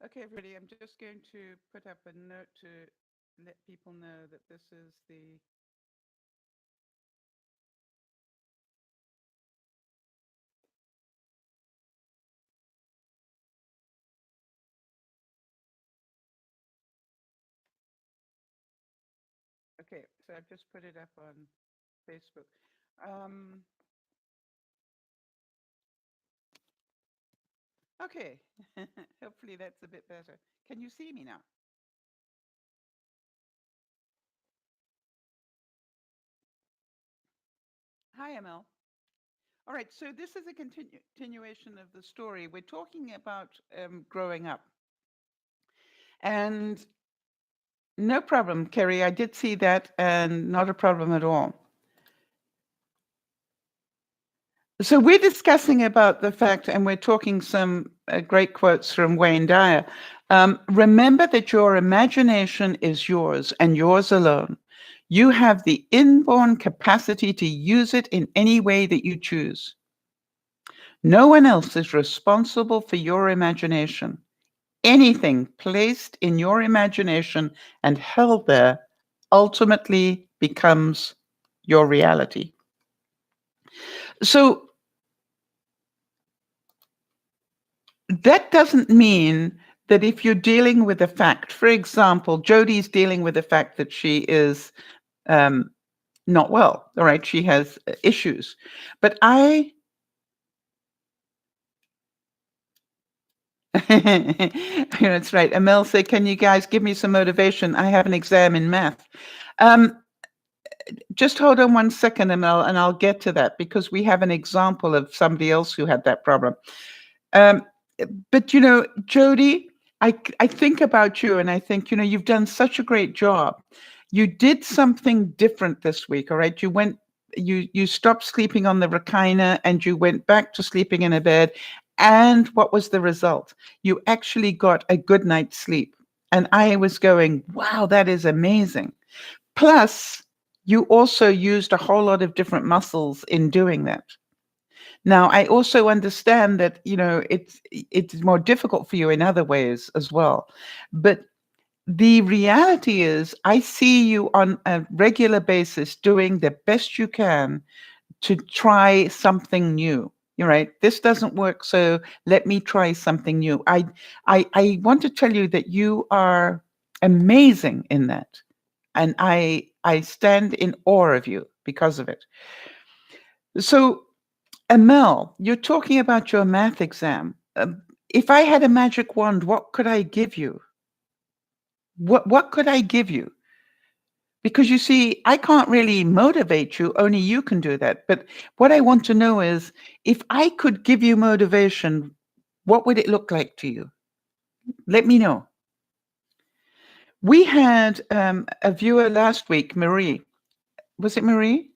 Okay, everybody, I'm just going to put up a note to let people know that this is the okay, so I've just put it up on Facebook. Um, okay, hopefully that's a bit better. Can you see me now? Hi, ML. All right, so this is a continuation of the story. We're talking about growing up. And no problem, Kerry. I did see that, and not a problem at all. So we're discussing about the fact, and we're talking some great quotes from Wayne Dyer. Remember that your imagination is yours and yours alone. You have the inborn capacity to use it in any way that you choose. No one else is responsible for your imagination. Anything placed in your imagination and held there ultimately becomes your reality. So that doesn't mean that if you're dealing with a fact, for example, Jodie's dealing with the fact that she is not well, all right, she has issues. But that's right. Amel said, can you guys give me some motivation? I have an exam in math. Just hold on 1 second, Amel, and I'll get to that because we have an example of somebody else who had that problem. But, Jodie, I think about you and I think, you've done such a great job. You did something different this week, all right? You stopped sleeping on the recliner and you went back to sleeping in a bed. And what was the result? You actually got a good night's sleep. And I was going, wow, that is amazing. Plus, you also used a whole lot of different muscles in doing that. Now, I also understand that, it's more difficult for you in other ways as well. But the reality is, I see you on a regular basis doing the best you can to try something new. You're right. This doesn't work, so let me try something new. I want to tell you that you are amazing in that, and I stand in awe of you because of it. So, Amel, you're talking about your math exam. If I had a magic wand, what could I give you? What could I give you? Because you see, I can't really motivate you, only you can do that. But what I want to know is, if I could give you motivation, what would it look like to you? Let me know. We had a viewer last week, Marie. Was it Marie?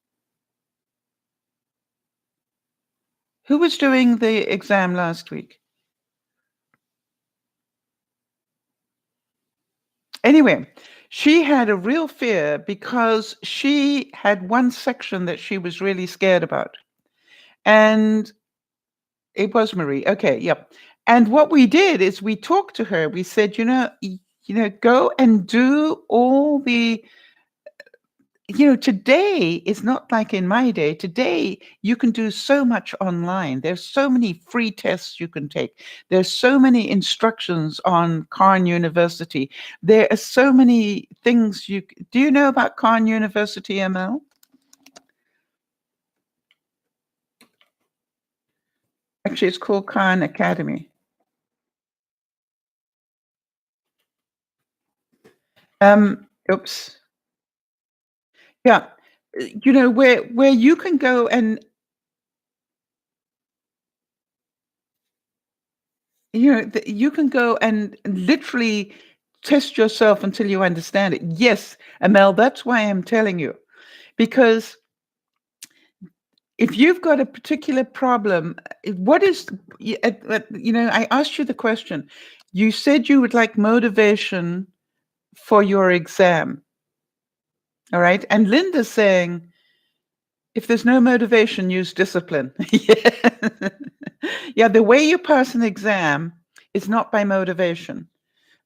Who was doing the exam last week? Anyway, she had a real fear because she had one section that she was really scared about. And it was Marie. Okay, yep. And what we did is we talked to her. We said, go and do all the today is not like in my day. Today, you can do so much online. There's so many free tests you can take. There's so many instructions on Khan University. There are so many things do you know about Khan University, ML? Actually, it's called Khan Academy. Oops. Yeah. Where you can go and you can go and literally test yourself until you understand it. Yes, Amel, that's why I'm telling you. Because if you've got a particular problem, what is, I asked you the question. You said you would like motivation for your exam. All right. And Linda's saying, if there's no motivation, use discipline. Yeah. Yeah, the way you pass an exam is not by motivation.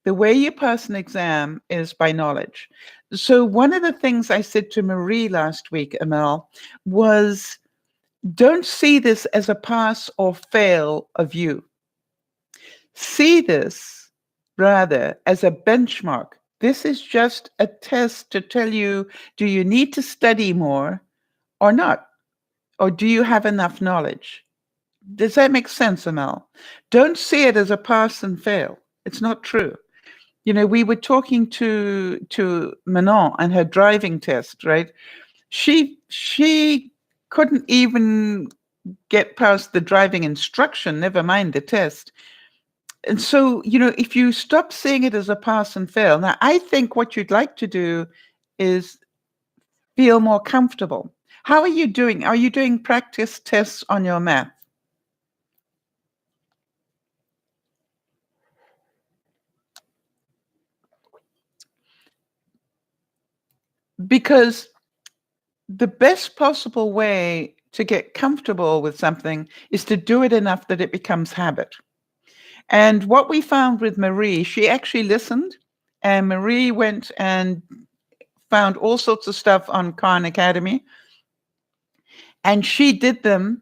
The way you pass an exam is by knowledge. So one of the things I said to Marie last week, Amel, was don't see this as a pass or fail of you. See this rather as a benchmark. This is just a test to tell you, do you need to study more or not? Or do you have enough knowledge? Does that make sense, Amel? Don't see it as a pass and fail. It's not true. You know, we were talking to Manon and her driving test, right? She couldn't even get past the driving instruction, never mind the test. And so, you know, if you stop seeing it as a pass and fail, now I think what you'd like to do is feel more comfortable. How are you doing? Are you doing practice tests on your math? Because the best possible way to get comfortable with something is to do it enough that it becomes habit. And what we found with Marie, she actually listened, and Marie went and found all sorts of stuff on Khan Academy, and she did them.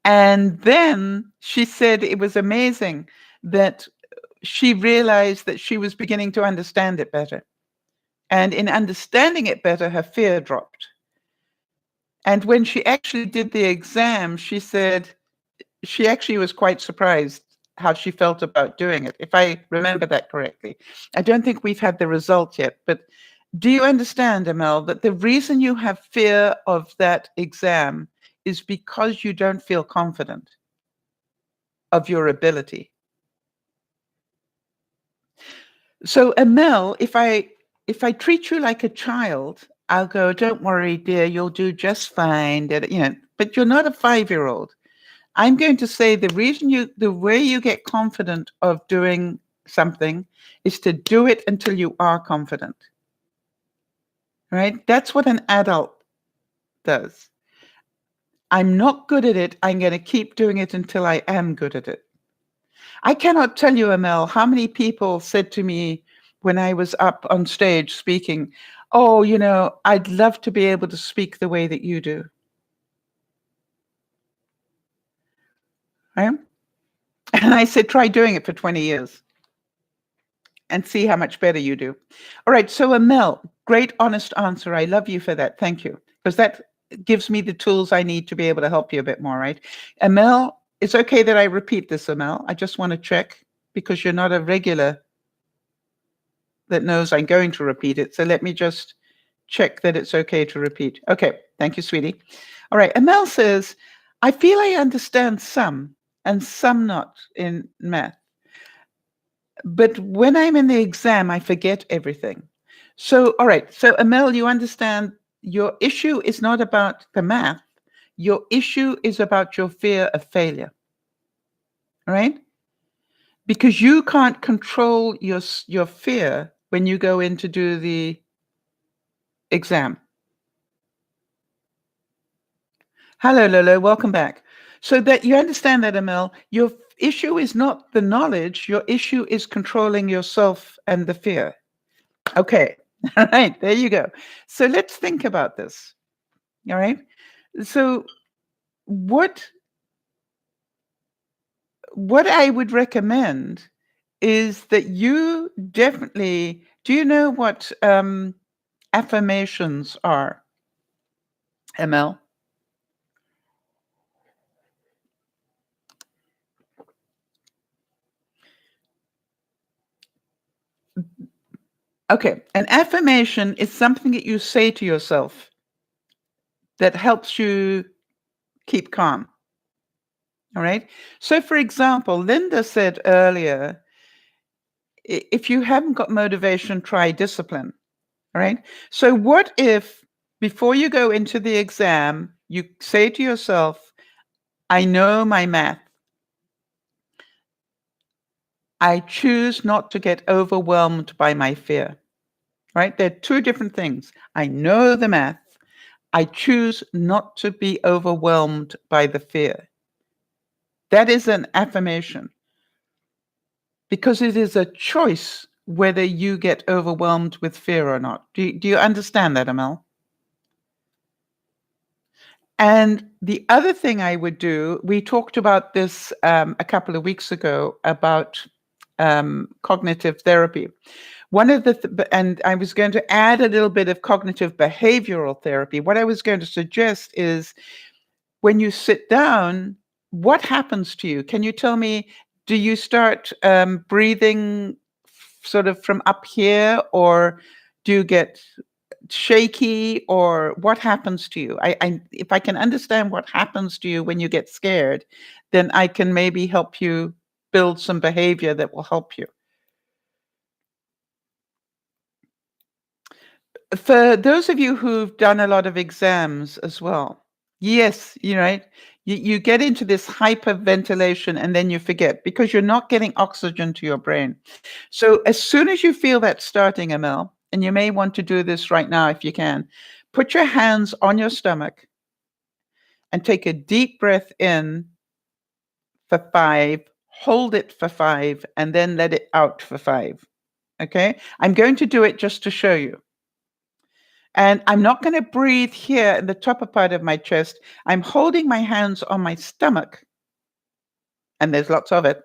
And then she said it was amazing that she realized that she was beginning to understand it better. And in understanding it better, her fear dropped. And when she actually did the exam, she said she actually was quite surprised how she felt about doing it, if I remember that correctly. I don't think we've had the result yet, but do you understand, Amel, that the reason you have fear of that exam is because you don't feel confident of your ability? So, Amel, if I treat you like a child, I'll go, don't worry, dear, you'll do just fine. You know, but you're not a 5-year-old. I'm going to say the way you get confident of doing something is to do it until you are confident. Right? That's what an adult does. I'm not good at it. I'm going to keep doing it until I am good at it. I cannot tell you, Amel, how many people said to me when I was up on stage speaking, oh, you know, I'd love to be able to speak the way that you do. Right? And I said, try doing it for 20 years and see how much better you do. All right. So, Amel, great, honest answer. I love you for that. Thank you. Because that gives me the tools I need to be able to help you a bit more, right? Amel, it's okay that I repeat this, Amel. I just want to check because you're not a regular that knows I'm going to repeat it. So let me just check that it's okay to repeat. Okay. Thank you, sweetie. All right. Amel says, I feel I understand some and some not in math. But when I'm in the exam, I forget everything. So, all right. So, Amel, you understand your issue is not about the math. Your issue is about your fear of failure. All right? Because you can't control your fear when you go in to do the exam. Hello, Lolo. Welcome back. So that you understand that, Amel, your issue is not the knowledge. Your issue is controlling yourself and the fear. Okay. All right. There you go. So let's think about this. All right. So what I would recommend is that you definitely, do you know what affirmations are, ML? Okay, an affirmation is something that you say to yourself that helps you keep calm. All right. So, for example, Linda said earlier, if you haven't got motivation, try discipline. All right. So, what if before you go into the exam, you say to yourself, I know my math. I choose not to get overwhelmed by my fear. Right? They're two different things. I know the math. I choose not to be overwhelmed by the fear. That is an affirmation. because it is a choice whether you get overwhelmed with fear or not. Do you understand that, Amel? And the other thing I would do, we talked about this a couple of weeks ago about cognitive therapy. One of the, and I was going to add a little bit of cognitive behavioral therapy. What I was going to suggest is when you sit down, what happens to you? Can you tell me, do you start breathing sort of from up here, or do you get shaky, or what happens to you? If I can understand what happens to you when you get scared, then I can maybe help you build some behavior that will help you. For those of you who've done a lot of exams as well, yes, you're right. You get into this hyperventilation and then you forget because you're not getting oxygen to your brain. So as soon as you feel that starting, Amel, and you may want to do this right now if you can, put your hands on your stomach and take a deep breath in for 5, hold it for 5, and then let it out for 5. Okay? I'm going to do it just to show you. And I'm not going to breathe here in the upper part of my chest. I'm holding my hands on my stomach, and there's lots of it.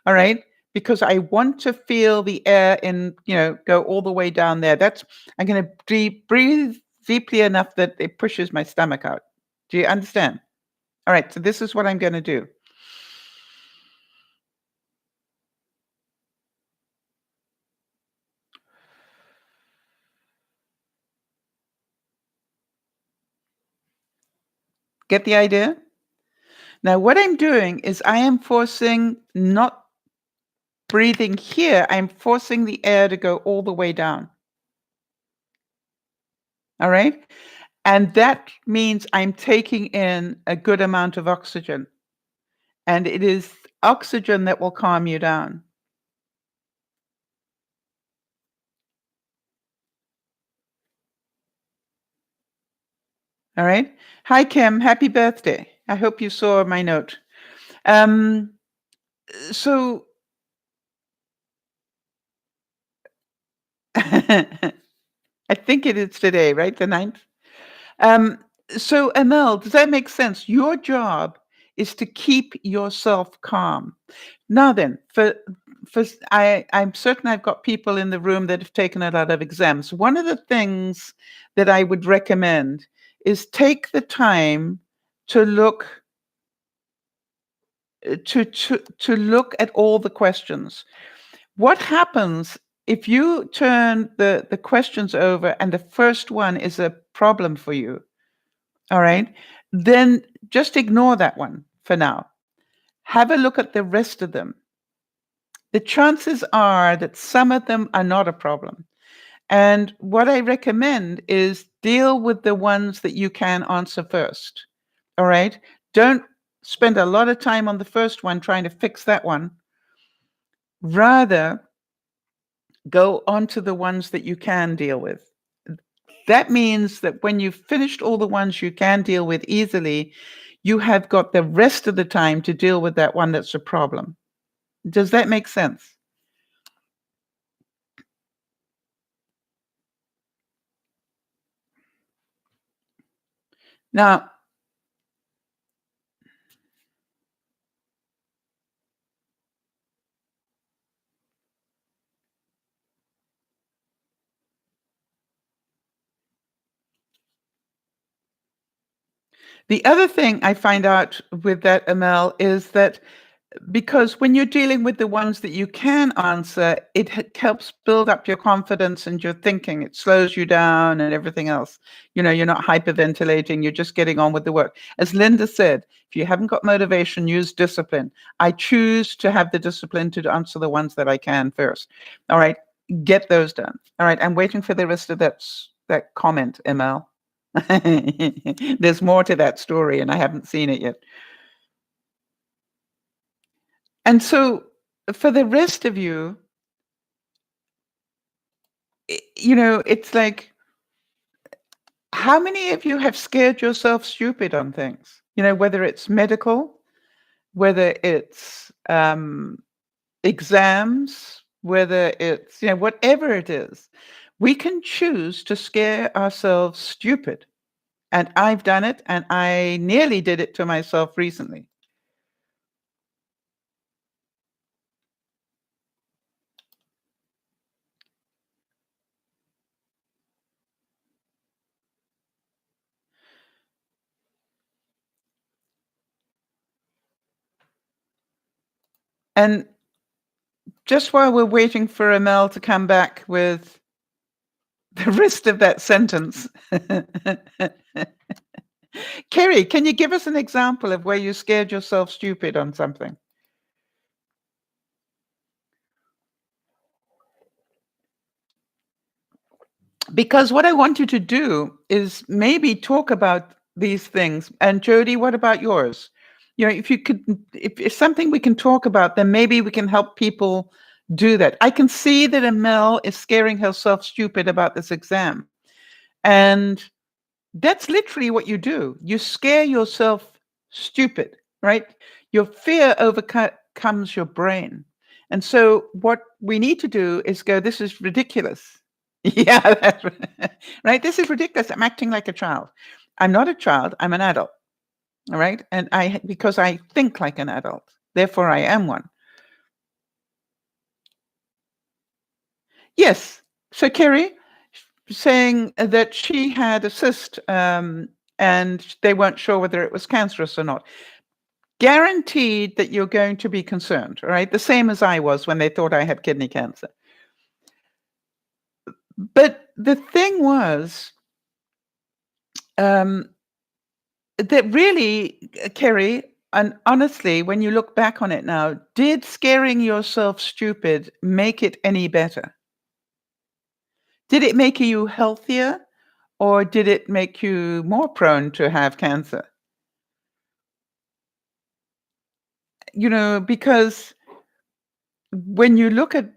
All right. Because I want to feel the air go all the way down there. I'm going to breathe deeply enough that it pushes my stomach out. Do you understand? All right. So this is what I'm going to do. Get the idea? Now, what I'm doing is I am forcing, not breathing here, I'm forcing the air to go all the way down. All right. And that means I'm taking in a good amount of oxygen. And it is oxygen that will calm you down. All right. Hi, Kim. Happy birthday. I hope you saw my note. So I think it is today, right? The 9th. So Amel, does that make sense? Your job is to keep yourself calm. Now then, I'm certain I've got people in the room that have taken a lot of exams. One of the things that I would recommend is take the time to look to look at all the questions. What happens if you turn the questions over and the first one is a problem for you? All right, then just ignore that one for now. Have a look at the rest of them. The chances are that some of them are not a problem. And what I recommend is deal with the ones that you can answer first. All right. Don't spend a lot of time on the first one trying to fix that one. Rather, go on to the ones that you can deal with. That means that when you've finished all the ones you can deal with easily, you have got the rest of the time to deal with that one that's a problem. Does that make sense? Now, the other thing I find out with that, Amel, is that because when you're dealing with the ones that you can answer, it helps build up your confidence and your thinking. It slows you down and everything else. You're not hyperventilating. You're just getting on with the work. As Linda said, if you haven't got motivation, use discipline. I choose to have the discipline to answer the ones that I can first. All right, get those done. All right, I'm waiting for the rest of that comment, Emil. There's more to that story, and I haven't seen it yet. And so for the rest of you, it's like, how many of you have scared yourself stupid on things? Whether it's medical, whether it's exams, whether it's, whatever it is, we can choose to scare ourselves stupid. And I've done it, and I nearly did it to myself recently. And just while we're waiting for Amel to come back with the rest of that sentence, Kerry, can you give us an example of where you scared yourself stupid on something? Because what I want you to do is maybe talk about these things. And Jody, what about yours? If you could, if it's something we can talk about, then maybe we can help people do that. I can see that Amel is scaring herself stupid about this exam. And that's literally what you do. You scare yourself stupid, right? Your fear overcomes your brain. And so what we need to do is go, this is ridiculous. Yeah, that's right. This is ridiculous. I'm acting like a child. I'm not a child. I'm an adult. All right. And because I think like an adult, therefore I am one. Yes. So Kerry saying that she had a cyst and they weren't sure whether it was cancerous or not. Guaranteed that you're going to be concerned, right? The same as I was when they thought I had kidney cancer. But the thing was that really, Kerry, and honestly, when you look back on it now, did scaring yourself stupid make it any better? Did it make you healthier, or did it make you more prone to have cancer? Because when you look at,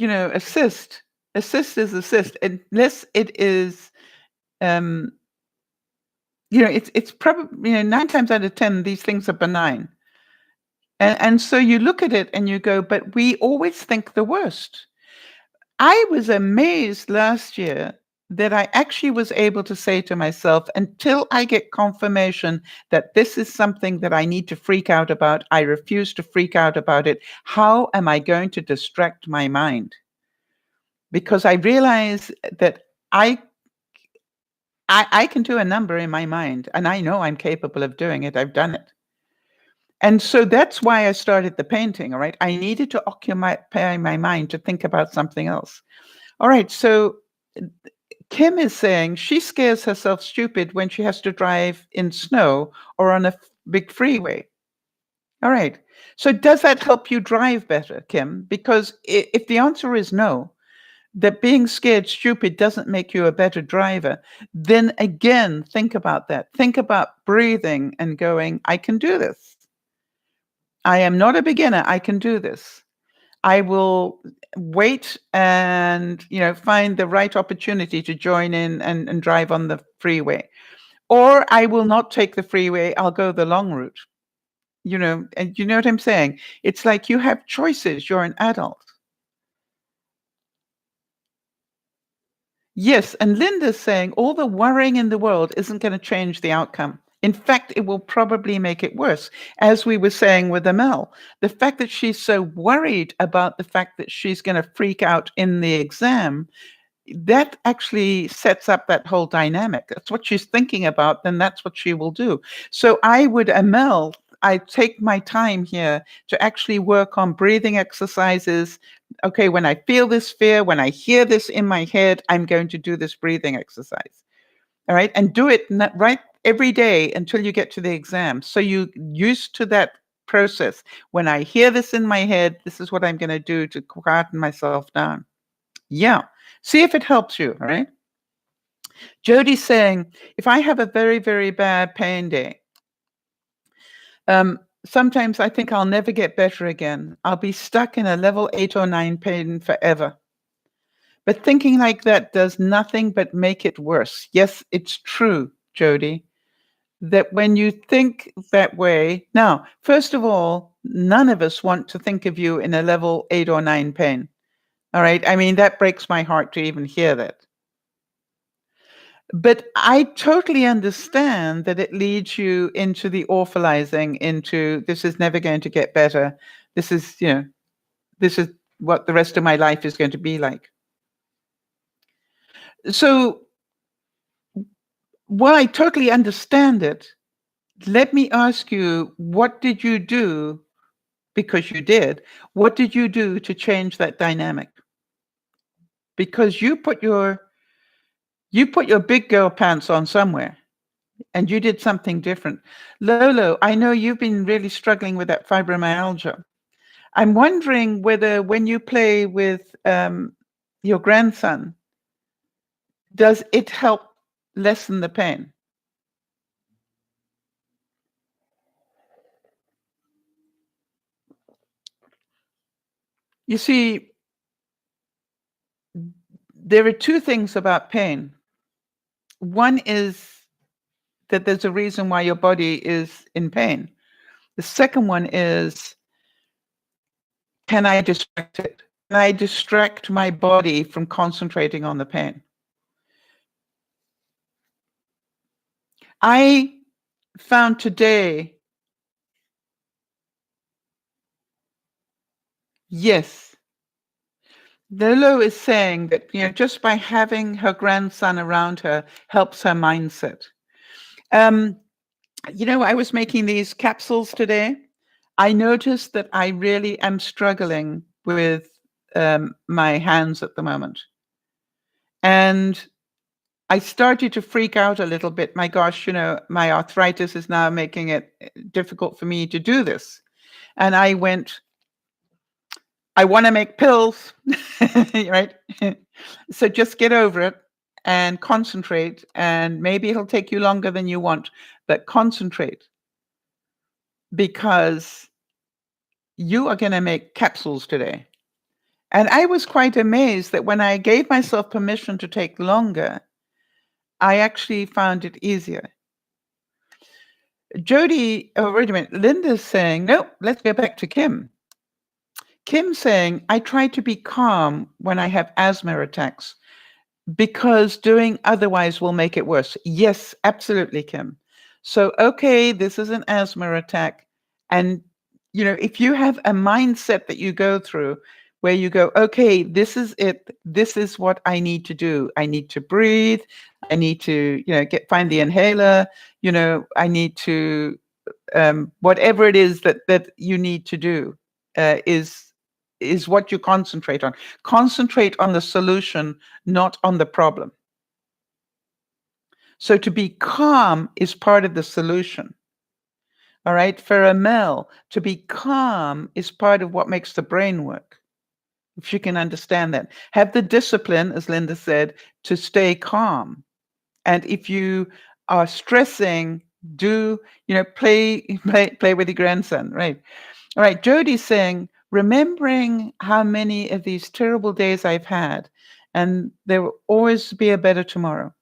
a cyst is a cyst, unless it is, it's probably, 9 times out of 10, these things are benign. And so you look at it and you go, but we always think the worst. I was amazed last year that I actually was able to say to myself, until I get confirmation that this is something that I need to freak out about, I refuse to freak out about it. How am I going to distract my mind? Because I realize that I can do a number in my mind, and I know I'm capable of doing it. I've done it. And so that's why I started the painting, all right? I needed to occupy my mind to think about something else. All right, so Kim is saying she scares herself stupid when she has to drive in snow or on a big freeway. All right. So does that help you drive better, Kim? Because if the answer is no, that being scared stupid doesn't make you a better driver, then again, think about that. Think about breathing and going, I can do this. I am not a beginner. I can do this. I will wait and, find the right opportunity to join in and drive on the freeway. Or I will not take the freeway. I'll go the long route. And you know what I'm saying? It's like you have choices. You're an adult. Yes, and Linda's saying all the worrying in the world isn't going to change the outcome. In fact, it will probably make it worse. As we were saying with Amel, the fact that she's so worried about the fact that she's going to freak out in the exam, that actually sets up that whole dynamic. That's what she's thinking about, then that's what she will do. So Amel, I take my time here to actually work on breathing exercises. Okay, when I feel this fear, when I hear this in my head, I'm going to do this breathing exercise. All right, and do it right every day until you get to the exam. So you used to that process. When I hear this in my head, this is what I'm going to do to quieten myself down. Yeah. See if it helps you, all right? Jody's saying, if I have a very, very bad pain day, sometimes I think I'll never get better again. I'll be stuck in a level 8 or 9 pain forever. But thinking like that does nothing but make it worse. Yes, it's true, Jody, that when you think that way, now, first of all, none of us want to think of you in a level 8 or 9 pain. All right. I mean, that breaks my heart to even hear that. But I totally understand that it leads you into the awfulizing, into this is never going to get better. This is, this is what the rest of my life is going to be like. So while I totally understand it, let me ask you, what did you do? Because you did. What did you do to change that dynamic? Because you put your big girl pants on somewhere and you did something different. Lolo, I know you've been really struggling with that fibromyalgia. I'm wondering whether when you play with your grandson, does it help lessen the pain? You see, there are two things about pain. One is that there's a reason why your body is in pain. The second one is, can I distract it? Can I distract my body from concentrating on the pain? I found today, yes, Lolo is saying that, just by having her grandson around her helps her mindset. I was making these capsules today. I noticed that I really am struggling with my hands at the moment. And I started to freak out a little bit. My gosh, my arthritis is now making it difficult for me to do this. And I went, I want to make pills, right? So just get over it and concentrate. And maybe it'll take you longer than you want, but concentrate, because you are going to make capsules today. And I was quite amazed that when I gave myself permission to take longer, I actually found it easier. Jody, oh, wait a minute. Linda's saying, no, let's go back to Kim. Kim saying, I try to be calm when I have asthma attacks because doing otherwise will make it worse. Yes, absolutely, Kim. So, okay, this is an asthma attack. And, if you have a mindset that you go through where you go, okay, this is it. This is what I need to do. I need to breathe. I need to, find the inhaler. I need to, whatever it is that you need to do is what you concentrate on. Concentrate on the solution, not on the problem. So to be calm is part of the solution. All right. For Amel, to be calm is part of what makes the brain work. If you can understand that, have the discipline, as Linda said, to stay calm. And if you are stressing, play with your grandson, right? All right. Jody's saying, remembering how many of these terrible days I've had, and there will always be a better tomorrow.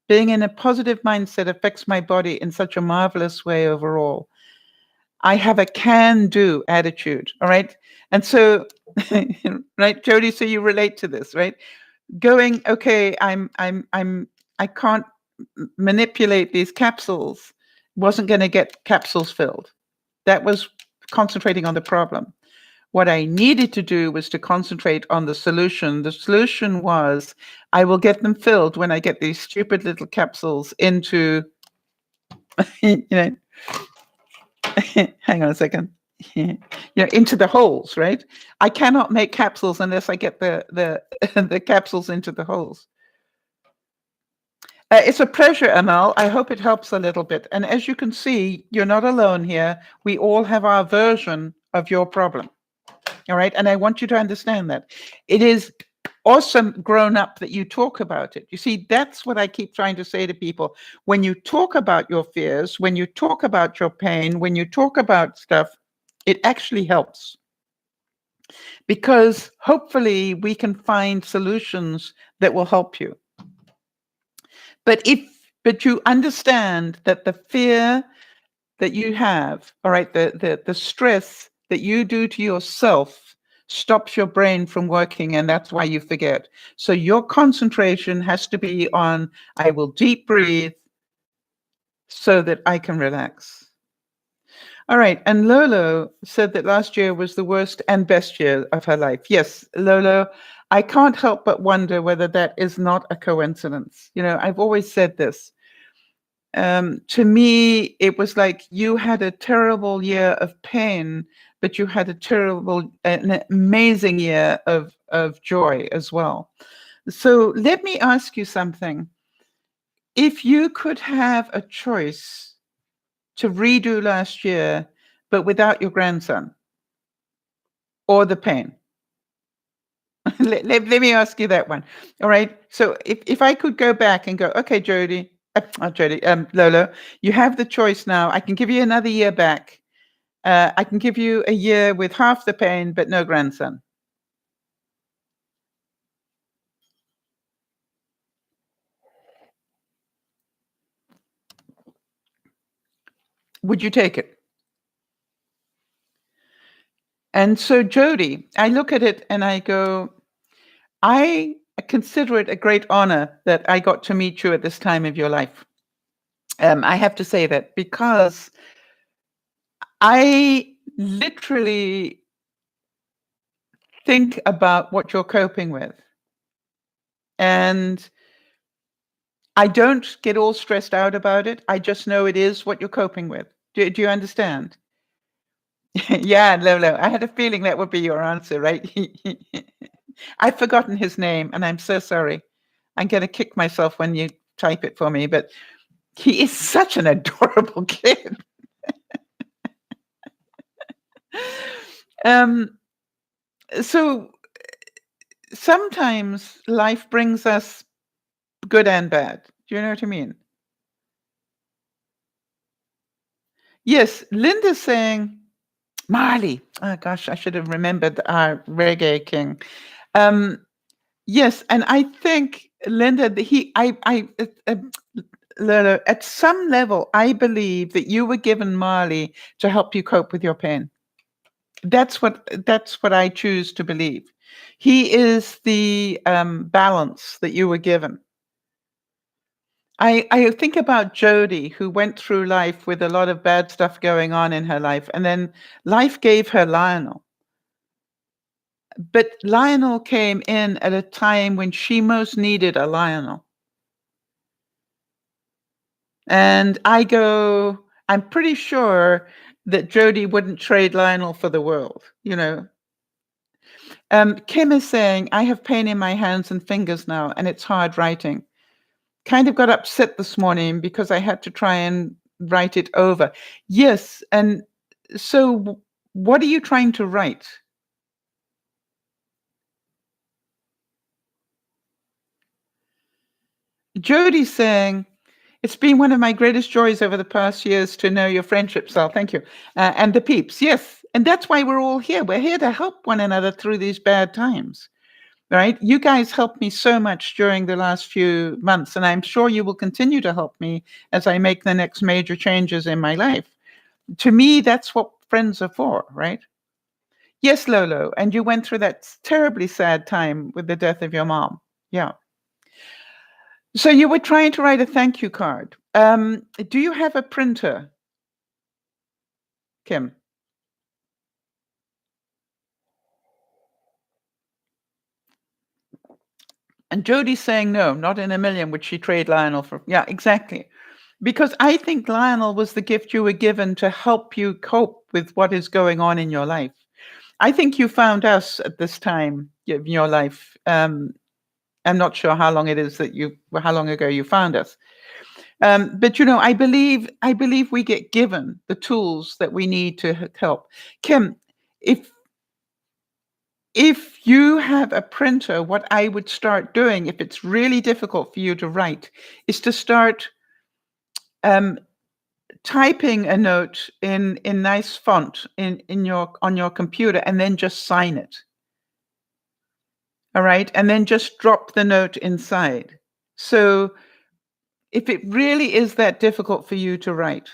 Being in a positive mindset affects my body in such a marvelous way overall. I have a can-do attitude. All right. And so, right, Jody, so you relate to this, right? Going, okay, I can't manipulate these capsules. Wasn't going to get capsules filled. That was concentrating on the problem. What I needed to do was to concentrate on the solution. The solution was, I will get them filled when I get these stupid little capsules into, hang on a second. Into the holes, right? I cannot make capsules unless I get the the capsules into the holes. It's a pleasure, Amal. I hope it helps a little bit. And as you can see, you're not alone here. We all have our version of your problem. All right. And I want you to understand that. It is awesome grown up that you talk about it. You see, that's what I keep trying to say to people. When you talk about your fears, when you talk about your pain, when you talk about stuff, it actually helps. Because hopefully we can find solutions that will help you. But you understand that the fear that you have, all right, the stress that you do to yourself stops your brain from working, and that's why you forget. So your concentration has to be on, I will deep breathe so that I can relax. All right. And Lolo said that last year was the worst and best year of her life. Yes, Lolo, I can't help but wonder whether that is not a coincidence. I've always said this. To me, it was like you had a terrible year of pain, but you had an amazing year of joy as well. So let me ask you something. If you could have a choice to redo last year, but without your grandson or the pain, let me ask you that one. All right. So if I could go back and go, okay, Lolo, you have the choice now. I can give you another year back. I can give you a year with half the pain, but no grandson. Would you take it? And so, Jody, I look at it and I go, I consider it a great honor that I got to meet you at this time of your life. I have to say that because I literally think about what you're coping with. And I don't get all stressed out about it. I just know it is what you're coping with. Do you understand? Yeah, Lolo. I had a feeling that would be your answer, right? I've forgotten his name, and I'm so sorry. I'm going to kick myself when you type it for me, but he is such an adorable kid. So sometimes life brings us good and bad. Do you know what I mean? Yes, Linda's saying, Marley. Oh gosh, I should have remembered our reggae king. Yes, and I think Linda, Lola, at some level, I believe that you were given Marley to help you cope with your pain. That's what I choose to believe. He is the balance that you were given. I think about Jody, who went through life with a lot of bad stuff going on in her life, and then life gave her Lionel. But Lionel came in at a time when she most needed a Lionel. And I'm pretty sure that Jody wouldn't trade Lionel for the world. Kim is saying, I have pain in my hands and fingers now, and it's hard writing. Kind of got upset this morning because I had to try and write it over. Yes. And so what are you trying to write? Jody's saying, it's been one of my greatest joys over the past years to know your friendship, Sal. Thank you. And the peeps. Yes. And that's why we're all here. We're here to help one another through these bad times. Right? You guys helped me so much during the last few months, and I'm sure you will continue to help me as I make the next major changes in my life. To me, that's what friends are for, right? Yes, Lolo. And you went through that terribly sad time with the death of your mom. Yeah. So you were trying to write a thank you card. Do you have a printer, Kim? And Jody's saying no, not in a million would she trade Lionel for. Yeah, exactly. Because I think Lionel was the gift you were given to help you cope with what is going on in your life. I think you found us at this time in your life. I'm not sure how long how long ago you found us. But I believe we get given the tools that we need to help. Kim, if you have a printer, what I would start doing, if it's really difficult for you to write, is to start typing a note in nice font on your computer, and then just sign it. All right, and then just drop the note inside. So if it really is that difficult for you to write,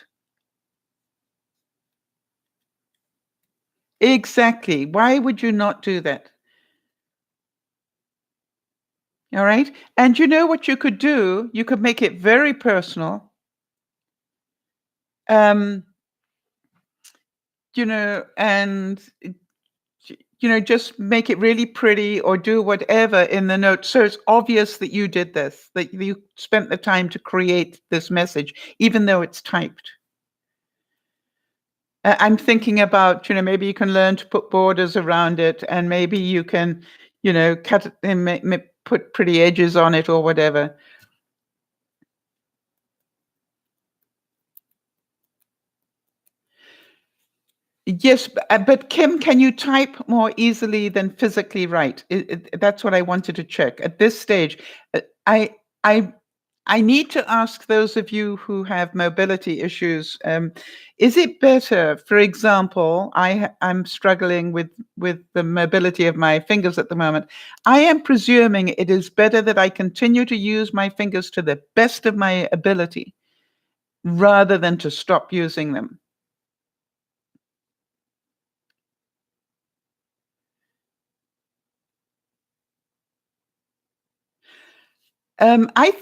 Exactly. Why would you not do that? All right. And you know what you could do? You could make it very personal. Um, and just make it really pretty or do whatever in the note. So it's obvious that you did this, that you spent the time to create this message, even though it's typed. I'm thinking about, maybe you can learn to put borders around it, and maybe you can, cut it and put pretty edges on it or whatever. Yes, but Kim, can you type more easily than physically write? That's what I wanted to check at this stage. Uh, I I I need to ask those of you who have mobility issues. Is it better, for example, I'm struggling with the mobility of my fingers at the moment. I am presuming it is better that I continue to use my fingers to the best of my ability rather than to stop using them. I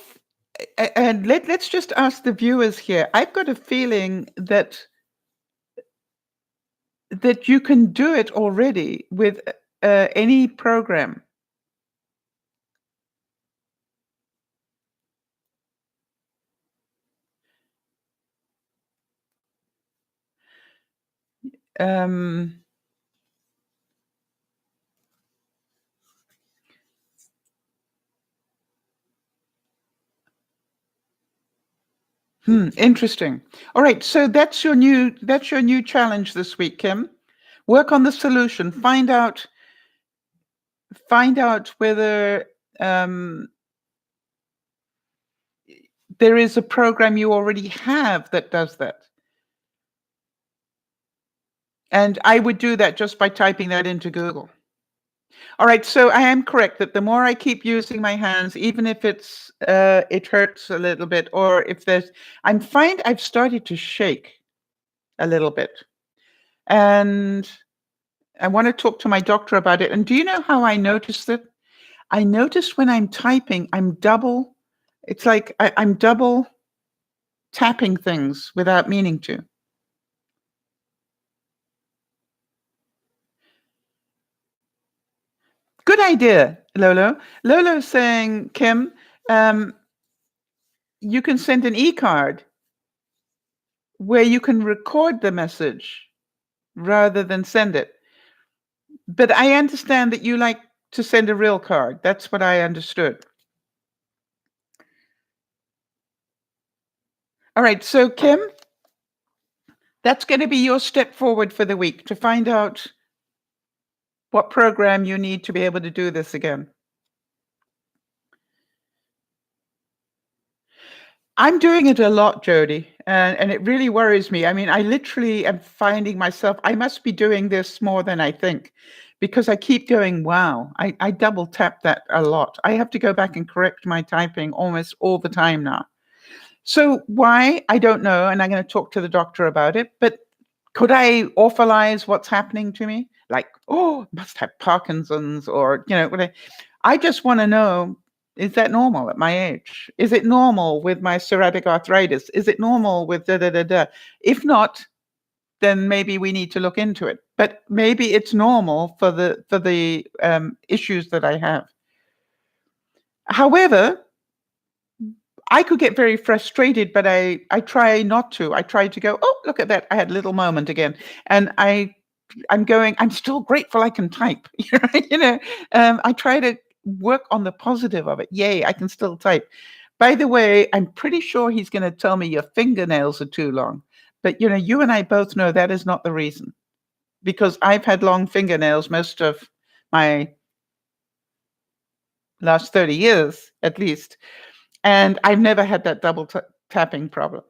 and let's just ask the viewers here. I've got a feeling that you can do it already with any program. Um, Interesting. All right, so that's your new challenge this week, Kim. Work on the solution. Find out whether um, there is a program you already have that does that. And I would do that just by typing that into Google. All right, so I am correct that the more I keep using my hands, even if it hurts a little bit, or if I've started to shake a little bit, and I want to talk to my doctor about it. And do you know how I noticed it? I noticed when I'm typing, it's like I'm double tapping things without meaning to. Good idea, Lolo. Lolo's saying, Kim, um, you can send an e-card where you can record the message rather than send it. But I understand that you like to send a real card. That's what I understood. All right, so Kim, that's going to be your step forward for the week, to find out what program you need to be able to do this again. I'm doing it a lot, Jody, and it really worries me. I mean, I literally am finding myself, I must be doing this more than I think, because I keep going, wow, I double tap that a lot. I have to go back and correct my typing almost all the time now. So why? I don't know, and I'm going to talk to the doctor about it. But could I awfulize what's happening to me? Like, oh, must have Parkinson's, or I just want to know: is that normal at my age? Is it normal with my psoriatic arthritis? Is it normal with da da da da? If not, then maybe we need to look into it. But maybe it's normal for the issues that I have. However, I could get very frustrated, but I try not to. I try to go, oh, look at that. I had a little moment again. And I'm still grateful I can type. you know, I try to work on the positive of it. Yay, I can still type. By the way, I'm pretty sure he's going to tell me your fingernails are too long. But you and I both know that is not the reason, because I've had long fingernails most of my last 30 years, at least. And I've never had that double tapping problem.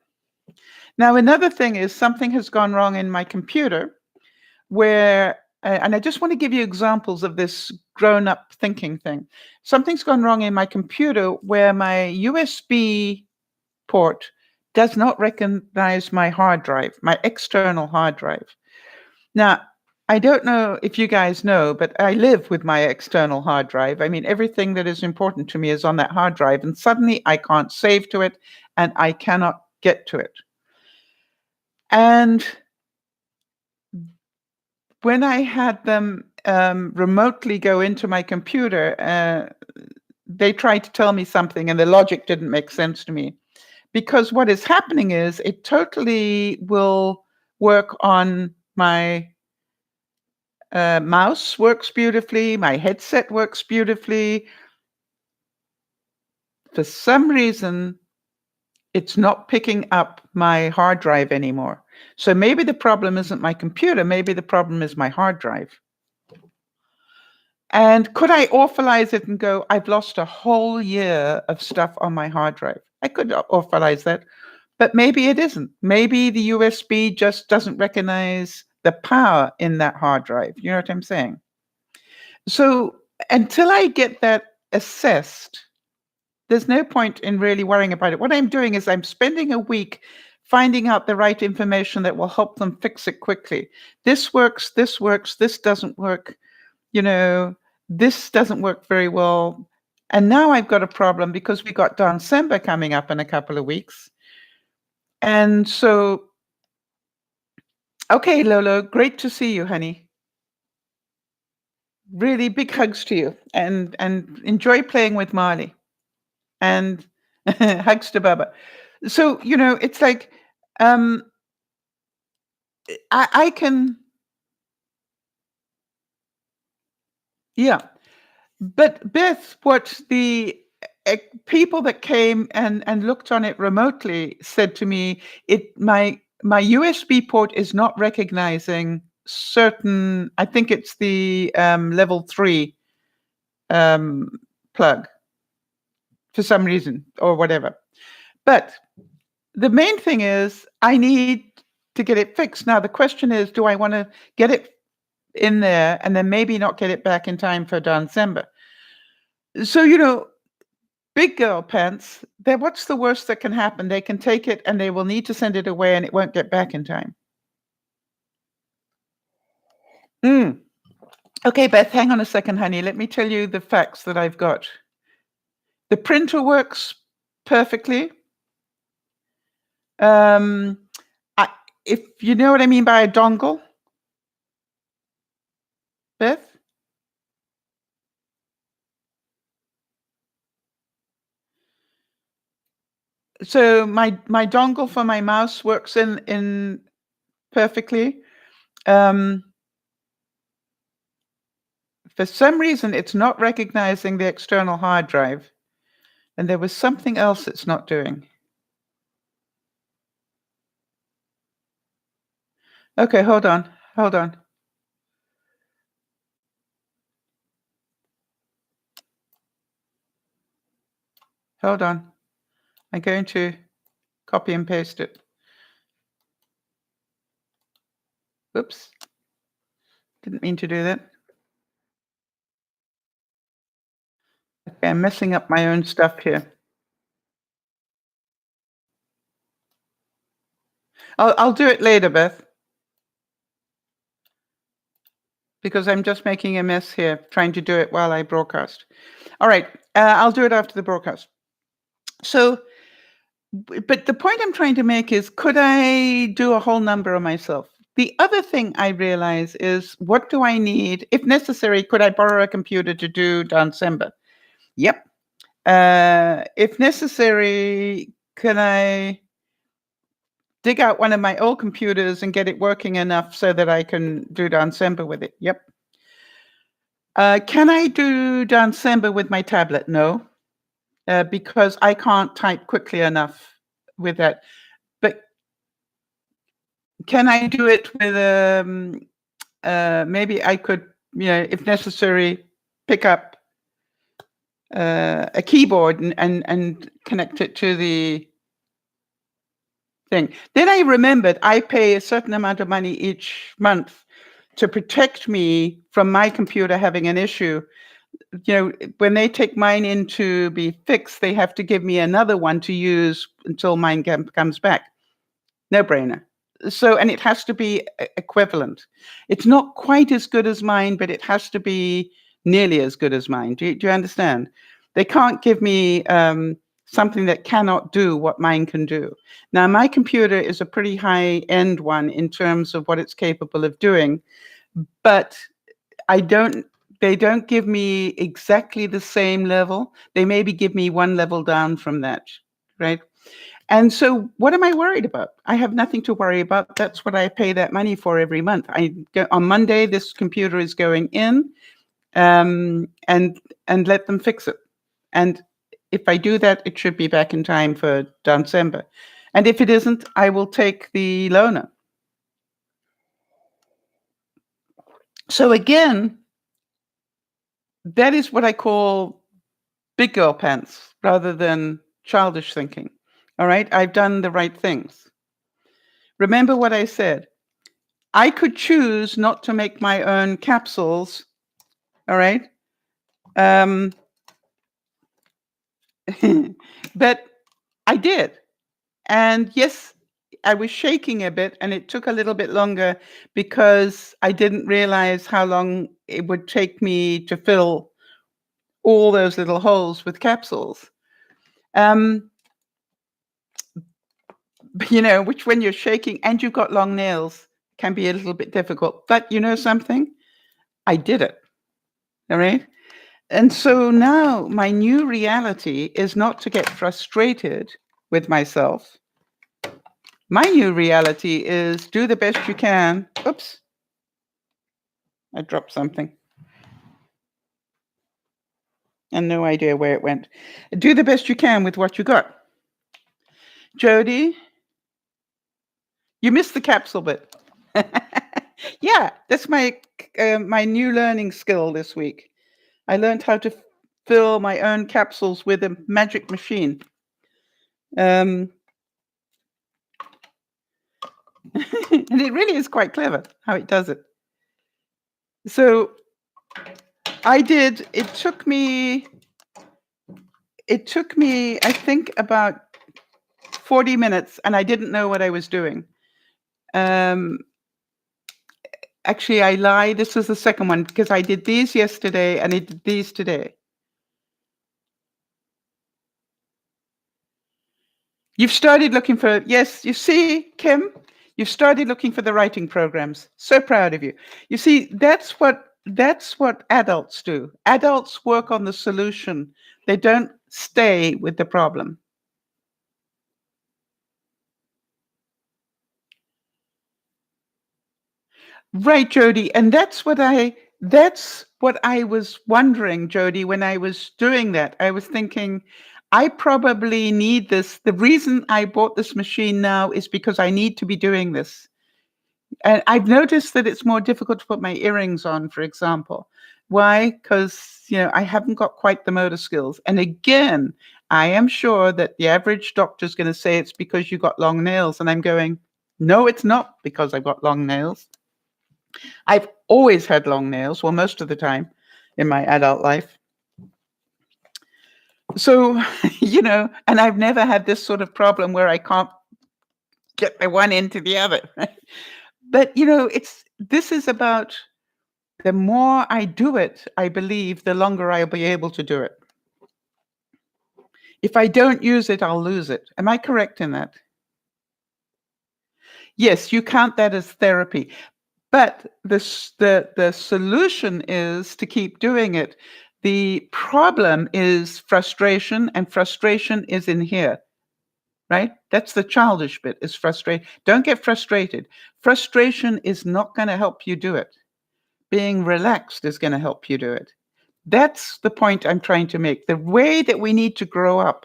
Now, another thing is, something has gone wrong in my computer where, and I just want to give you examples of this grown up thinking thing. Something's gone wrong in my computer where my USB port does not recognize my hard drive, my external hard drive. Now, I don't know if you guys know, but I live with my external hard drive. I mean, everything that is important to me is on that hard drive, and suddenly I can't save to it and I cannot get to it. And when I had them remotely go into my computer, they tried to tell me something, and the logic didn't make sense to me. Because what is happening is it totally will work on my mouse works beautifully, my headset works beautifully. For some reason, it's not picking up my hard drive anymore. So maybe the problem isn't my computer, maybe the problem is my hard drive. And could I authorize it and go, I've lost a whole year of stuff on my hard drive? I could authorize that, but maybe it isn't. Maybe the USB just doesn't recognize the power in that hard drive. You know what I'm saying? So until I get that assessed, there's no point in really worrying about it. What I'm doing is I'm spending a week finding out the right information that will help them fix it quickly. This works, this doesn't work, you know, this doesn't work very well. And now I've got a problem because we got December coming up in a couple of weeks. And so, okay, Lolo, great to see you, honey. Really big hugs to you, and enjoy playing with Marley, and hugs to Baba. So, it's like, um, I can, yeah. But Beth, what the people that came and looked on it remotely said to me, my USB port is not recognizing certain. I think it's the level 3 plug for some reason or whatever. But the main thing is I need to get it fixed. Now the question is, do I want to get it in there and then maybe not get it back in time for December? So, big girl pants, what's the worst that can happen? They can take it and they will need to send it away and it won't get back in time. Okay, Beth, hang on a second, honey. Let me tell you the facts that I've got. The printer works perfectly. If you know what I mean by a dongle, Beth? So my dongle for my mouse works in perfectly. For some reason, it's not recognizing the external hard drive, and there was something else it's not doing. Okay, hold on. Hold on. Hold on. I'm going to copy and paste it. Oops. Didn't mean to do that. Okay, I'm messing up my own stuff here. I'll do it later, Beth. Because I'm just making a mess here, trying to do it while I broadcast. All right, I'll do it after the broadcast. So, but the point I'm trying to make is, could I do a whole number on myself? The other thing I realize is, what do I need? If necessary, could I borrow a computer to do December? Yep. If necessary, can I dig out one of my old computers and get it working enough so that I can do December with it? Yep. Can I do December with my tablet? No, because I can't type quickly enough with that. But can I do it with maybe I could, if necessary, pick up a keyboard and connect it to the thing. Then I remembered I pay a certain amount of money each month to protect me from my computer having an issue. When they take mine in to be fixed, they have to give me another one to use until mine comes back. No brainer. So, and it has to be equivalent. It's not quite as good as mine, but it has to be nearly as good as mine. Do you understand? They can't give me something that cannot do what mine can do. Now, my computer is a pretty high-end one in terms of what it's capable of doing, but they don't give me exactly the same level. They maybe give me one level down from that, right? And so what am I worried about? I have nothing to worry about. That's what I pay that money for every month. On Monday, this computer is going in, and let them fix it. And if I do that, it should be back in time for December. And if it isn't, I will take the loaner. So again, that is what I call big girl pants rather than childish thinking. All right, I've done the right things. Remember what I said. I could choose not to make my own capsules. All right. But I did. And yes, I was shaking a bit, and it took a little bit longer because I didn't realize how long it would take me to fill all those little holes with capsules. Which when you're shaking and you've got long nails can be a little bit difficult. But you know something? I did it. All right. And so now my new reality is not to get frustrated with myself. My new reality is do the best you can. Oops. I dropped something. And no idea where it went. Do the best you can with what you got. Jody, you missed the capsule bit. Yeah, that's my new learning skill this week. I learned how to fill my own capsules with a magic machine. And it really is quite clever how it does it. So it took me, I think, about 40 minutes, and I didn't know what I was doing. Actually, I lied. This was the second one because I did these yesterday and I did these today. You've started looking for, yes, you see, Kim, you've started looking for the writing programs. So proud of you. You see, that's what adults do. Adults work on the solution. They don't stay with the problem. Right, Jody. And that's what I was wondering, Jody, when I was doing that. I was thinking, I probably need this. The reason I bought this machine now is because I need to be doing this. And I've noticed that it's more difficult to put my earrings on, for example. Why? Because, I haven't got quite the motor skills. And again, I am sure that the average doctor is going to say it's because you got long nails. And I'm going, no, it's not because I've got long nails. I've always had long nails, well, most of the time in my adult life. So, and I've never had this sort of problem where I can't get the one into the other. Right? But, this is about the more I do it, I believe, the longer I'll be able to do it. If I don't use it, I'll lose it. Am I correct in that? Yes, you count that as therapy. But the solution is to keep doing it. The problem is frustration, and frustration is in here, right? That's the childish bit, is frustrate. Don't get frustrated. Frustration is not going to help you do it. Being relaxed is going to help you do it. That's the point I'm trying to make. The way that we need to grow up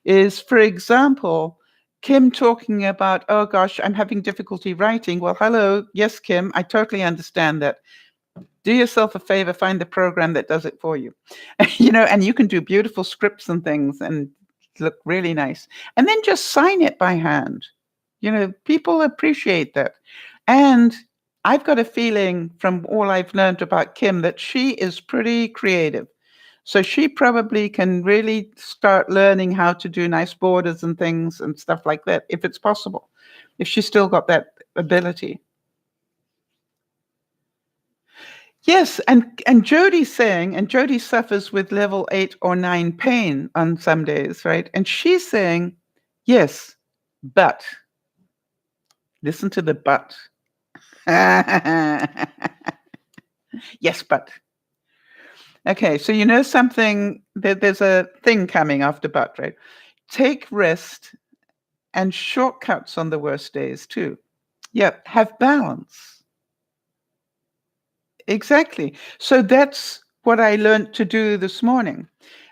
is, for example, Kim talking about, oh gosh, I'm having difficulty writing. Well, hello. Yes, Kim, I totally understand that. Do yourself a favor, find the program that does it for you. And you can do beautiful scripts and things and look really nice. And then just sign it by hand. People appreciate that. And I've got a feeling from all I've learned about Kim that she is pretty creative. So she probably can really start learning how to do nice borders and things and stuff like that, if it's possible. If she's still got that ability. Yes, and Jody's saying, and Jody suffers with level 8 or 9 pain on some days, right? And she's saying, yes, but listen to the but. Yes, but. Okay, so you know something, there's a thing coming after but, right? Take rest and shortcuts on the worst days too. Yeah, have balance. Exactly. So that's what I learned to do this morning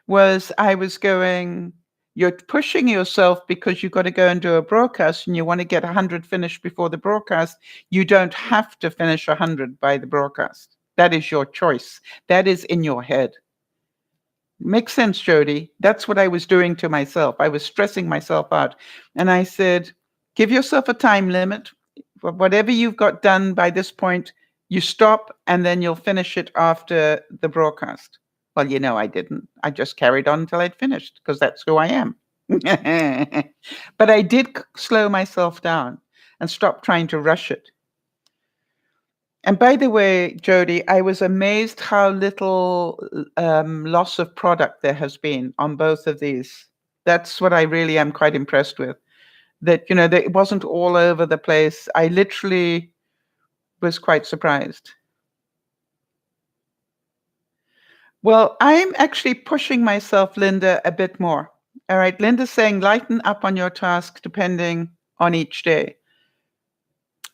was I was going, you're pushing yourself because you've got to go and do a broadcast and you want to get 100 finished before the broadcast. You don't have to finish 100 by the broadcast. That is your choice. That is in your head. Makes sense, Jody. That's what I was doing to myself. I was stressing myself out. And I said, give yourself a time limit. Whatever you've got done by this point, you stop and then you'll finish it after the broadcast. Well, you know, I didn't. I just carried on until I'd finished because that's who I am. But I did slow myself down and stop trying to rush it. And by the way, Jody, I was amazed how little loss of product there has been on both of these. That's what I really am quite impressed with. That, you know, that it wasn't all over the place. I literally was quite surprised. Well, I'm actually pushing myself, Linda, a bit more. All right, Linda's saying lighten up on your task depending on each day.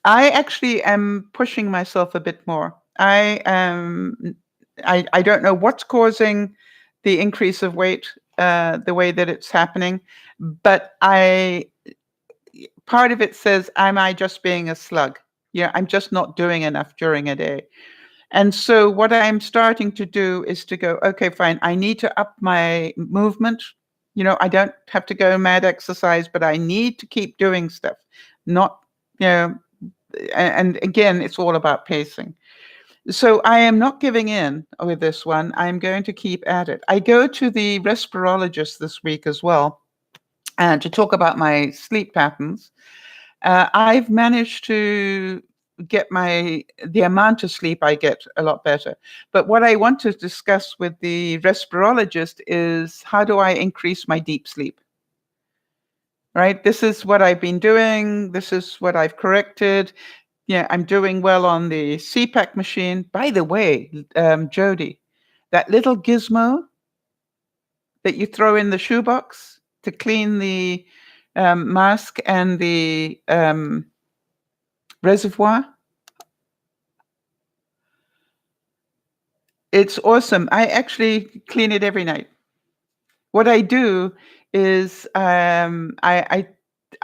I actually am pushing myself a bit more. I don't know what's causing the increase of weight, the way that it's happening, but part of it says, am I just being a slug? Yeah, I'm just not doing enough during a day. And so what I'm starting to do is to go, okay, fine, I need to up my movement. You know, I don't have to go mad exercise, but I need to keep doing stuff. Not, you know, and again, it's all about pacing. So I am not giving in with this one. I'm going to keep at it. I go to the respirologist this week as well to talk about my sleep patterns. I've managed to get the amount of sleep I get a lot better. But what I want to discuss with the respirologist is how do I increase my deep sleep? Right? This is what I've been doing. This is what I've corrected. Yeah, I'm doing well on the CPAP machine. By the way, Jody, that little gizmo that you throw in the shoebox to clean the mask and the reservoir, it's awesome. I actually clean it every night. What I do is I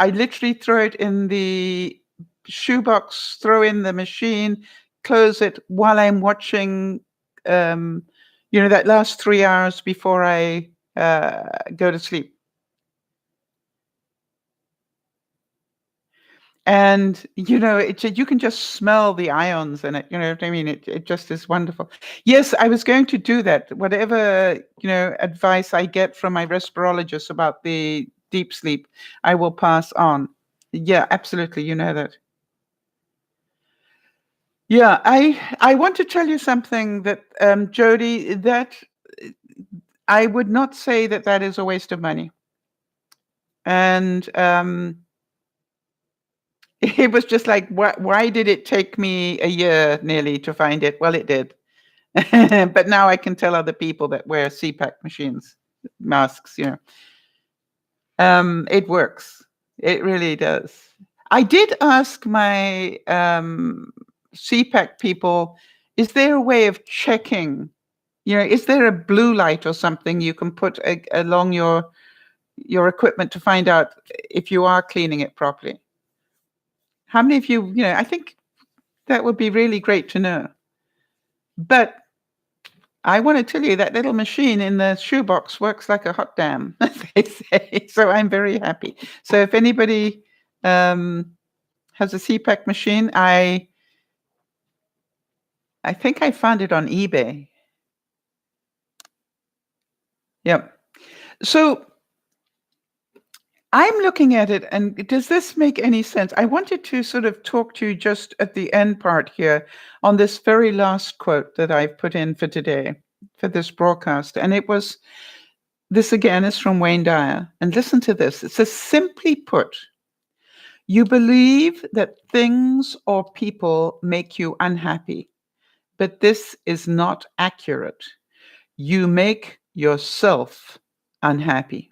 literally throw it in the shoebox, throw in the machine, close it while I'm watching, you know, that last 3 hours before I go to sleep. And, you know, you can just smell the ions in it, you know what I mean? It just is wonderful. Yes, I was going to do that. Whatever, you know, advice I get from my respirologist about the deep sleep, I will pass on. Yeah, absolutely, you know that. Yeah, I want to tell you something that, Jody, that I would not say that that is a waste of money. And, it was just like, why did it take me a year nearly to find it? Well, it did. But now I can tell other people that wear CPAP machines, masks, you know. It works. It really does. I did ask my CPAP people, is there a way of checking, you know, is there a blue light or something you can put along your equipment to find out if you are cleaning it properly? How many of you, you know, I think that would be really great to know. But I want to tell you that little machine in the shoebox works like a hot damn, as they say. So I'm very happy. So if anybody has a CPAC machine, I think I found it on eBay. Yep. So I'm looking at it, and does this make any sense? I wanted to sort of talk to you just at the end part here on this very last quote that I've put in for today, for this broadcast. And this again is from Wayne Dyer. And listen to this. It says, simply put, you believe that things or people make you unhappy, but this is not accurate. You make yourself unhappy.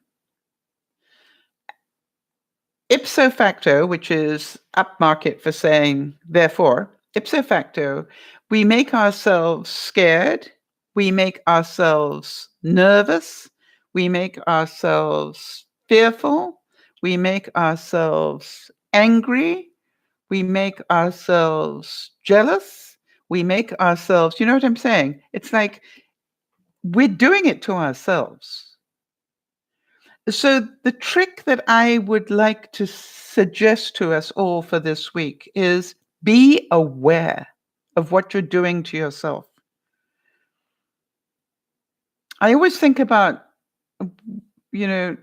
Ipso facto, which is upmarket for saying therefore, ipso facto, we make ourselves scared, we make ourselves nervous, we make ourselves fearful, we make ourselves angry, we make ourselves jealous, we make ourselves, you know what I'm saying? It's like we're doing it to ourselves. So the trick that I would like to suggest to us all for this week is be aware of what you're doing to yourself. I always think about, you know,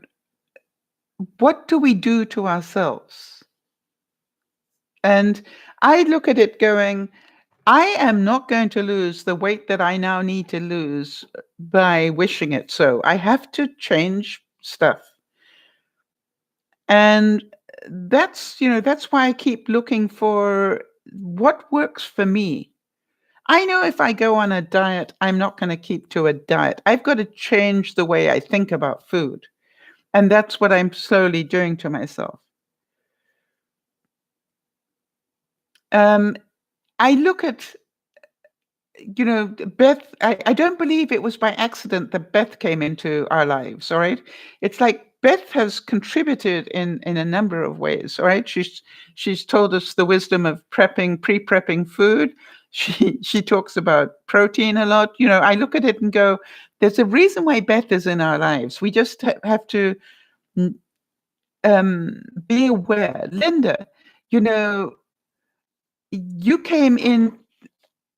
what do we do to ourselves? And I look at it going, I am not going to lose the weight that I now need to lose by wishing it so. I have to change stuff. And that's why I keep looking for what works for me. I know if I go on a diet, I'm not going to keep to a diet. I've got to change the way I think about food. And that's what I'm slowly doing to myself. I look at, Beth, I don't believe it was by accident that Beth came into our lives, all right? It's like Beth has contributed in a number of ways, all right? She's told us the wisdom of pre-prepping food. She talks about protein a lot. I look at it and go, there's a reason why Beth is in our lives. We just have to be aware. Linda, you came in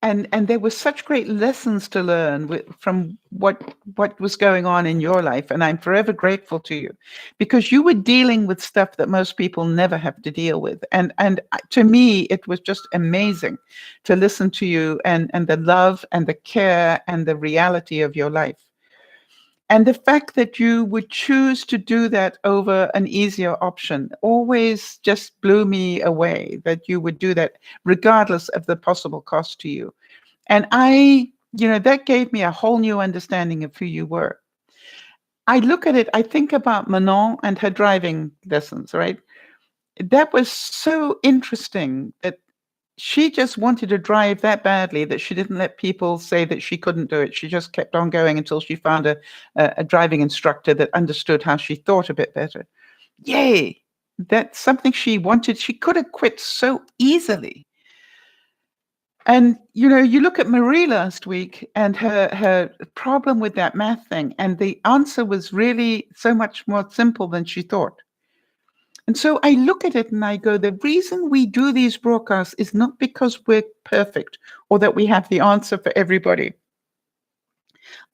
and there were such great lessons to learn from what was going on in your life, and I'm forever grateful to you because you were dealing with stuff that most people never have to deal with, and to me it was just amazing to listen to you and the love and the care and the reality of your life. And the fact that you would choose to do that over an easier option always just blew me away, that you would do that regardless of the possible cost to you. And that gave me a whole new understanding of who you were. I look at it, I think about Manon and her driving lessons, right? That was so interesting that she just wanted to drive that badly that she didn't let people say that she couldn't do it. She just kept on going until she found a driving instructor that understood how she thought a bit better. Yay! That's something she wanted. She could have quit so easily. And, you look at Marie last week and her problem with that math thing, and the answer was really so much more simple than she thought. And so I look at it and I go, the reason we do these broadcasts is not because we're perfect or that we have the answer for everybody.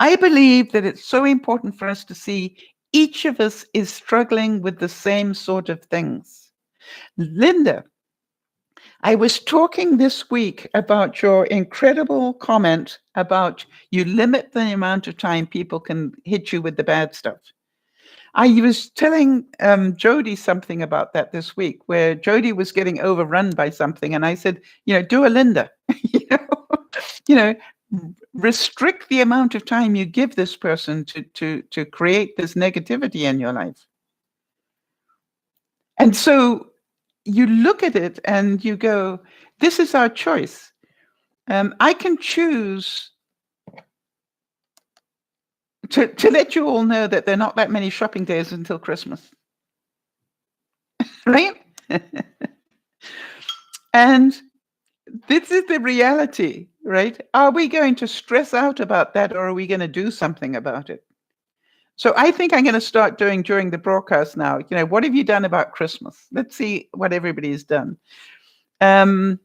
I believe that it's so important for us to see each of us is struggling with the same sort of things. Linda, I was talking this week about your incredible comment about you limit the amount of time people can hit you with the bad stuff. I was telling Jody something about that this week, where Jody was getting overrun by something, and I said, do a Linda, restrict the amount of time you give this person to create this negativity in your life. And so you look at it and you go, this is our choice. I can choose to let you all know that there are not that many shopping days until Christmas. Right? And this is the reality, right? Are we going to stress out about that, or are we going to do something about it? So I think I'm going to start doing during the broadcast now, what have you done about Christmas? Let's see what everybody's done. Let's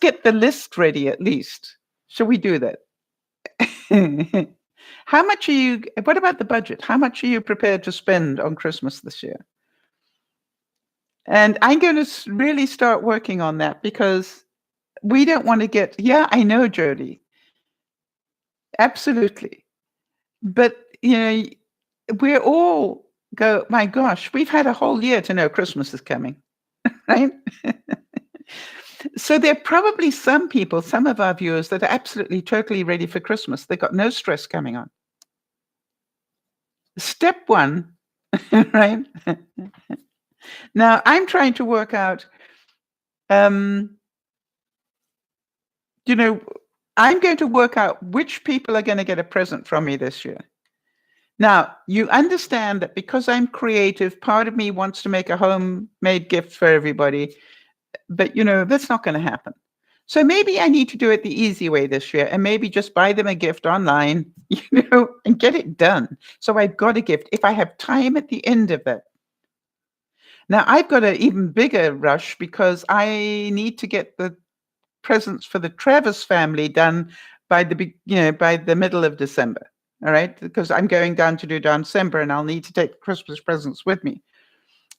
get the list ready at least. Shall we do that? What about the budget? How much are you prepared to spend on Christmas this year? And I'm going to really start working on that because we don't want to get, yeah, I know, Jody. Absolutely. But, we're all my gosh, we've had a whole year to know Christmas is coming, right? So there are probably some people, some of our viewers that are absolutely, totally ready for Christmas. They've got no stress coming on. Step one, right? Now I'm trying to work out, um, I'm going to work out which people are going to get a present from me this year. Now, you understand that because I'm creative, part of me wants to make a homemade gift for everybody, but that's not going to happen. So maybe I need to do it the easy way this year and maybe just buy them a gift online, and get it done. So I've got a gift if I have time at the end of that. Now I've got an even bigger rush because I need to get the presents for the Travis family done by the middle of December. All right, because I'm going down to do December and I'll need to take Christmas presents with me.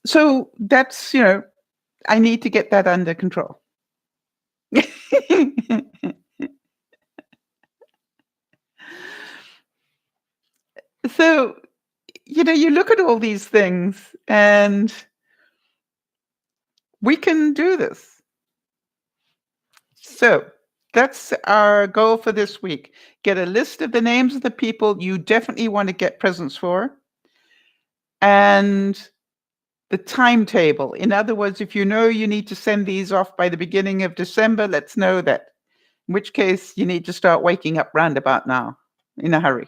So that's, I need to get that under control. So, you look at all these things and we can do this. So that's our goal for this week. Get a list of the names of the people you definitely want to get presents for and the timetable. In other words, if you need to send these off by the beginning of December, let's know that. In which case, you need to start waking up roundabout now in a hurry.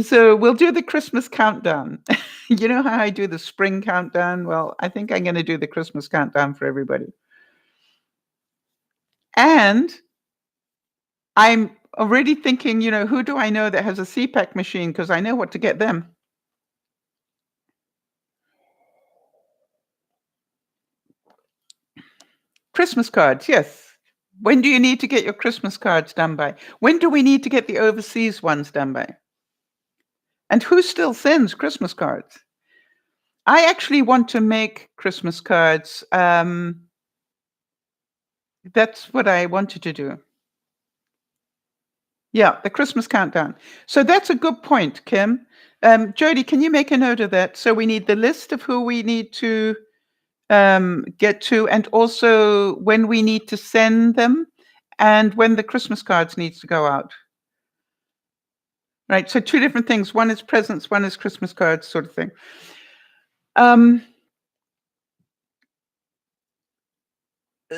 So we'll do the Christmas countdown. You know how I do the spring countdown? Well, I think I'm going to do the Christmas countdown for everybody. And I'm already thinking, who do I know that has a CPAC machine? Because I know what to get them. Christmas cards, yes. When do you need to get your Christmas cards done by? When do we need to get the overseas ones done by? And who still sends Christmas cards? I actually want to make Christmas cards. That's what I wanted to do. Yeah, the Christmas countdown. So that's a good point, Kim. Jody, can you make a note of that? So we need the list of who we need to get to, and also when we need to send them, and when the Christmas cards needs to go out. Right, so two different things. One is presents, one is Christmas cards, sort of thing.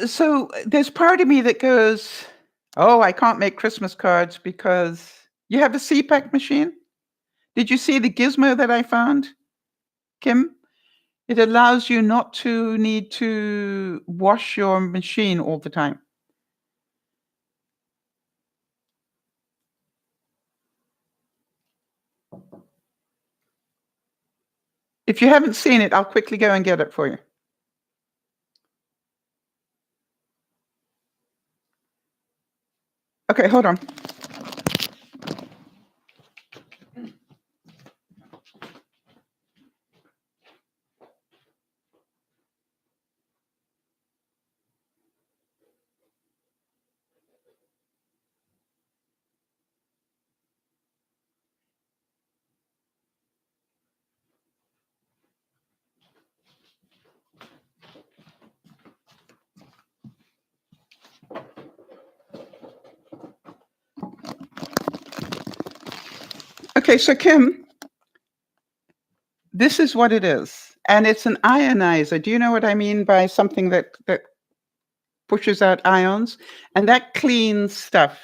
So there's part of me that goes, oh, I can't make Christmas cards because you have a CPAC machine. Did you see the gizmo that I found, Kim? It allows you not to need to wash your machine all the time. If you haven't seen it, I'll quickly go and get it for you. Okay, hold on. Okay, so Kim, this is what it is. And it's an ionizer. Do you know what I mean by something that pushes out ions? And that cleans stuff.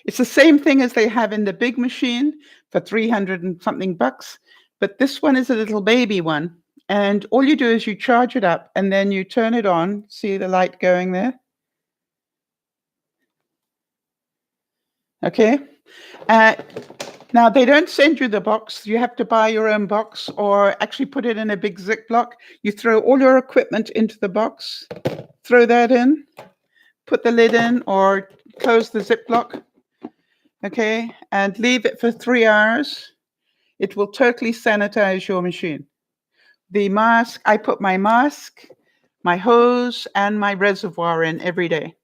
It's the same thing as they have in the big machine for 300 and something bucks. But this one is a little baby one. And all you do is you charge it up and then you turn it on. See the light going there? Okay. Now, they don't send you the box. You have to buy your own box or actually put it in a big Ziploc. You throw all your equipment into the box, throw that in, put the lid in or close the Ziploc. okay, and leave it for 3 hours. It will totally sanitize your machine. The mask, I put my mask, my hose, and my reservoir in every day.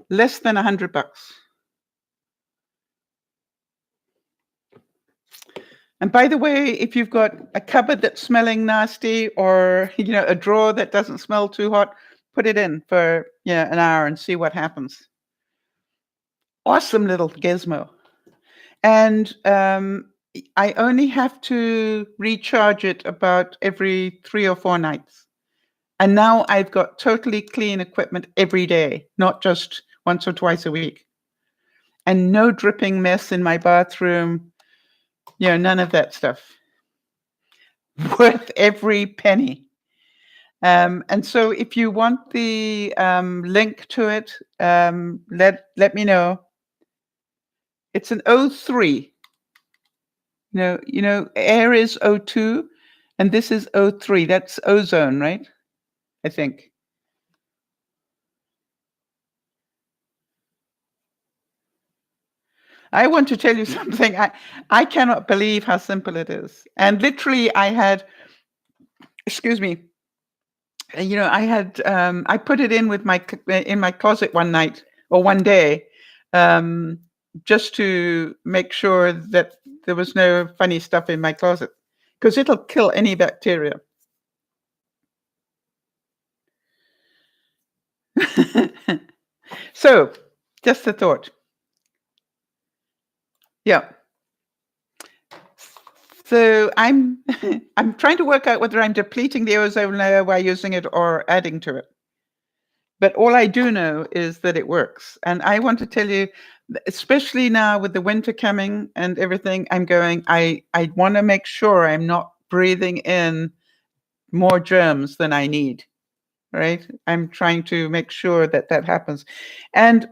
Less than $100. And by the way, if you've got a cupboard that's smelling nasty, or a drawer that doesn't smell too hot, put it in for an hour and see what happens. Awesome little gizmo. And I only have to recharge it about every 3 or 4 nights. And now I've got totally clean equipment every day, not just once or twice a week. And no dripping mess in my bathroom, none of that stuff. Worth every penny. And so if you want the link to it, let me know. It's an O3. Air is O2, and this is O3. That's ozone, right? I think. I want to tell you something. I cannot believe how simple it is. And literally, I had, excuse me, I put it in my closet one night or one day, just to make sure that there was no funny stuff in my closet, because it'll kill any bacteria. So, just a thought. Yeah. So I'm I'm trying to work out whether I'm depleting the ozone layer by using it or adding to it. But all I do know is that it works. And I want to tell you, especially now with the winter coming and everything, I want to make sure I'm not breathing in more germs than I need, right? I'm trying to make sure that happens. And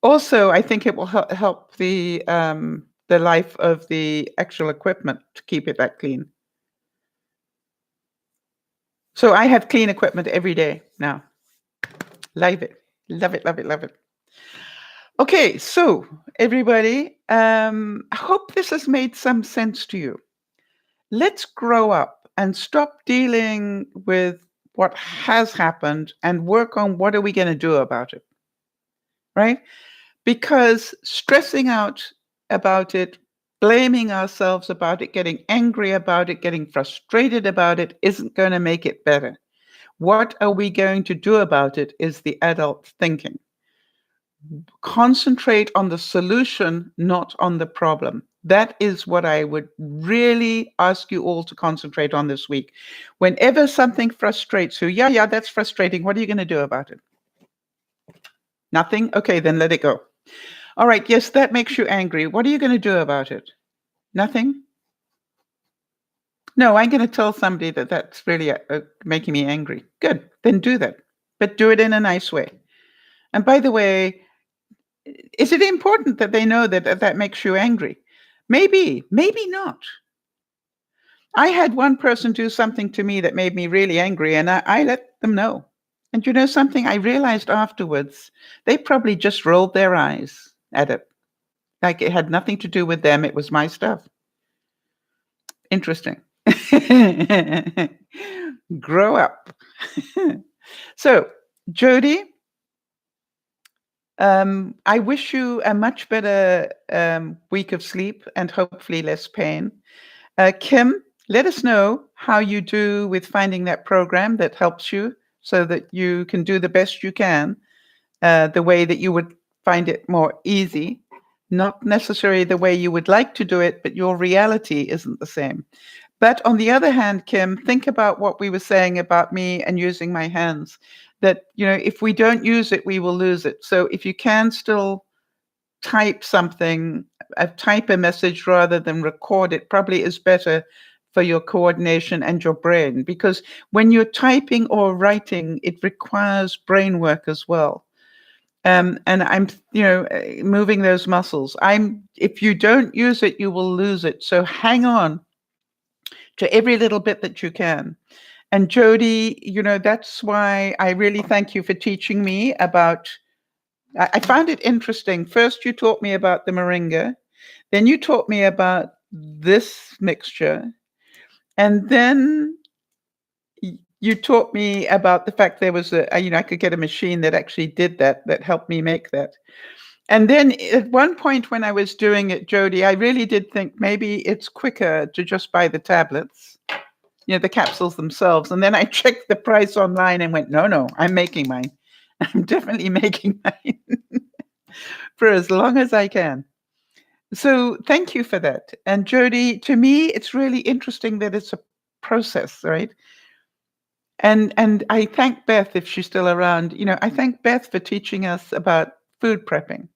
also, I think it will help the life of the actual equipment to keep it that clean. So I have clean equipment every day now. Love it. Love it, love it, love it. Okay, so everybody, I hope this has made some sense to you. Let's grow up and stop dealing with what has happened and work on what are we going to do about it, right? Because stressing out about it, blaming ourselves about it, getting angry about it, getting frustrated about it isn't going to make it better. What are we going to do about it is the adult thinking. Concentrate on the solution, not on the problem. That is what I would really ask you all to concentrate on this week. Whenever something frustrates you, yeah, that's frustrating. What are you going to do about it? Nothing? Okay, then let it go. All right, yes, that makes you angry. What are you going to do about it? Nothing? No, I'm going to tell somebody that that's really making me angry. Good, then do that. But do it in a nice way. And by the way, is it important that they know that that makes you angry? Maybe, maybe not. I had one person do something to me that made me really angry, and I let them know. And you know something? I realized afterwards, they probably just rolled their eyes at it. Like it had nothing to do with them. It was my stuff. Interesting. Grow up. So, Jody, I wish you a much better week of sleep and hopefully less pain. Kim, let us know how you do with finding that program that helps you so that you can do the best you can, the way that you would find it more easy. Not necessarily the way you would like to do it, but your reality isn't the same. But on the other hand, Kim, think about what we were saying about me and using my hands, that, if we don't use it, we will lose it. So if you can still type something, type a message rather than record it, probably is better for your coordination and your brain, because when you're typing or writing, it requires brain work as well. And I'm, moving those muscles. If you don't use it, you will lose it. So hang on to every little bit that you can. And Jody, that's why I really thank you for teaching me about I found it interesting. First, you taught me about the moringa, then you taught me about this mixture, and then you taught me about the fact there was I could get a machine that actually did that, that helped me make that. And then at one point when I was doing it, Jody, I really did think maybe it's quicker to just buy the tablets, the capsules themselves. And then I checked the price online and went, no, I'm making mine. I'm definitely making mine for as long as I can. So thank you for that. And Jody, to me, it's really interesting that it's a process, right? And I thank Beth if she's still around. I thank Beth for teaching us about food prepping.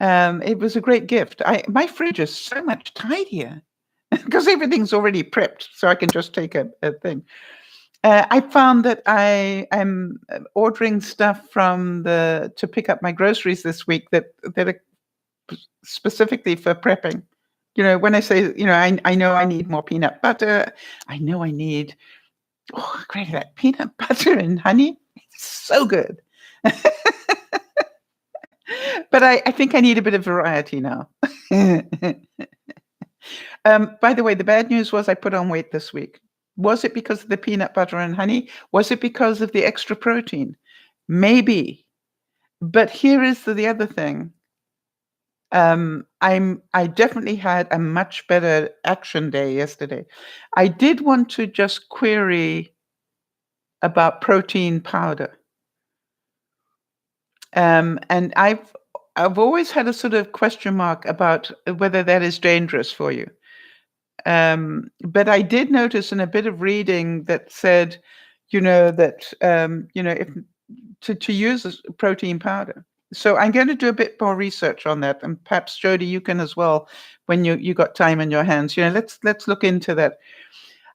It was a great gift. My fridge is so much tidier because everything's already prepped, so I can just take a thing. I found that I'm ordering stuff to pick up my groceries this week that are specifically for prepping. When I say, I know I need more peanut butter. I know I need, great, that peanut butter and honey. It's so good. But I think I need a bit of variety now. By the way, the bad news was I put on weight this week. Was it because of the peanut butter and honey? Was it because of the extra protein? Maybe. But here is the other thing. I definitely had a much better action day yesterday. I did want to just query about protein powder. And I've always had a sort of question mark about whether that is dangerous for you. But I did notice in a bit of reading that said, that if to use a protein powder. So I'm going to do a bit more research on that, and perhaps Jody, you can as well when you got time in your hands. Let's look into that.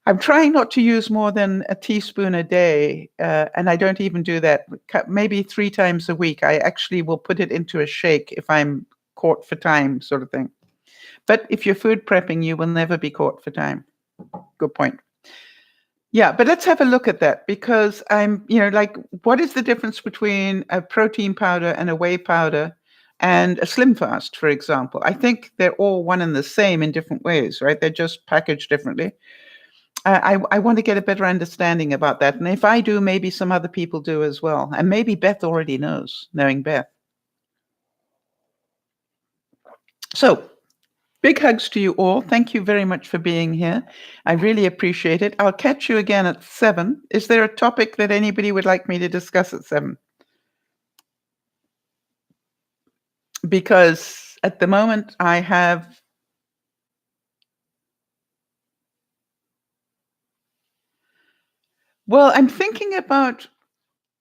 I'm trying not to use more than a teaspoon a day, and I don't even do that. Maybe 3 times a week. I actually will put it into a shake if I'm caught for time, sort of thing. But if you're food prepping, you will never be caught for time. Good point. Yeah, but let's have a look at that, because what is the difference between a protein powder and a whey powder and a Slim Fast, for example? I think they're all one and the same in different ways, right? They're just packaged differently. I want to get a better understanding about that. And if I do, maybe some other people do as well. And maybe Beth already knows, knowing Beth. So big hugs to you all. Thank you very much for being here. I really appreciate it. I'll catch you again at 7. Is there a topic that anybody would like me to discuss at 7? Because at the moment I have... Well, I'm thinking about...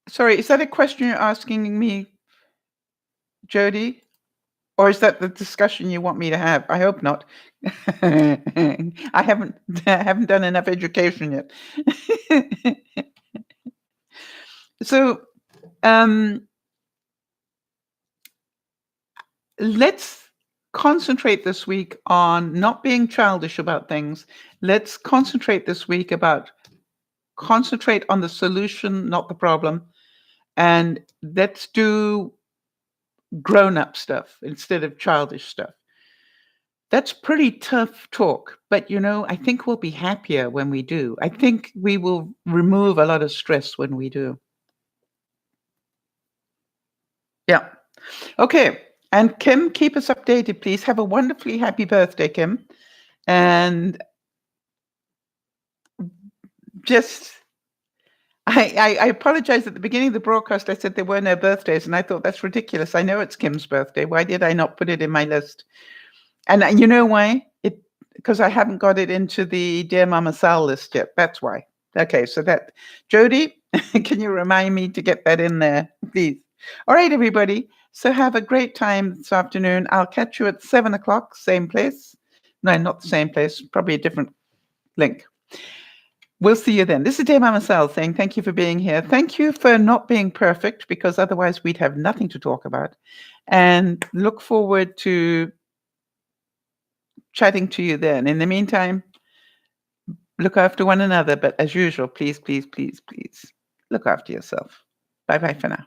Sorry, is that a question you're asking me, Jody? Or is that the discussion you want me to have? I hope not. I haven't done enough education yet. So let's concentrate this week on not being childish about things. Let's concentrate this week concentrate on the solution, not the problem. And let's do grown-up stuff instead of childish stuff. That's pretty tough talk, but I think we'll be happier when we do. I think we will remove a lot of stress when we do. Yeah. Okay. And Kim, keep us updated, please. Have a wonderfully happy birthday, Kim. And just, I apologize. At the beginning of the broadcast, I said there were no birthdays, and I thought that's ridiculous. I know it's Kim's birthday. Why did I not put it in my list? And you know why? Because I haven't got it into the Dear Mama Sal list yet. That's why. Okay, so Jody, can you remind me to get that in there, please? All right, everybody. So have a great time this afternoon. I'll catch you at 7 o'clock, same place. No, not the same place, probably a different link. We'll see you then. This is DearMamaSal saying thank you for being here. Thank you for not being perfect, because otherwise we'd have nothing to talk about. And look forward to chatting to you then. In the meantime, look after one another. But as usual, please, please, please, please look after yourself. Bye-bye for now.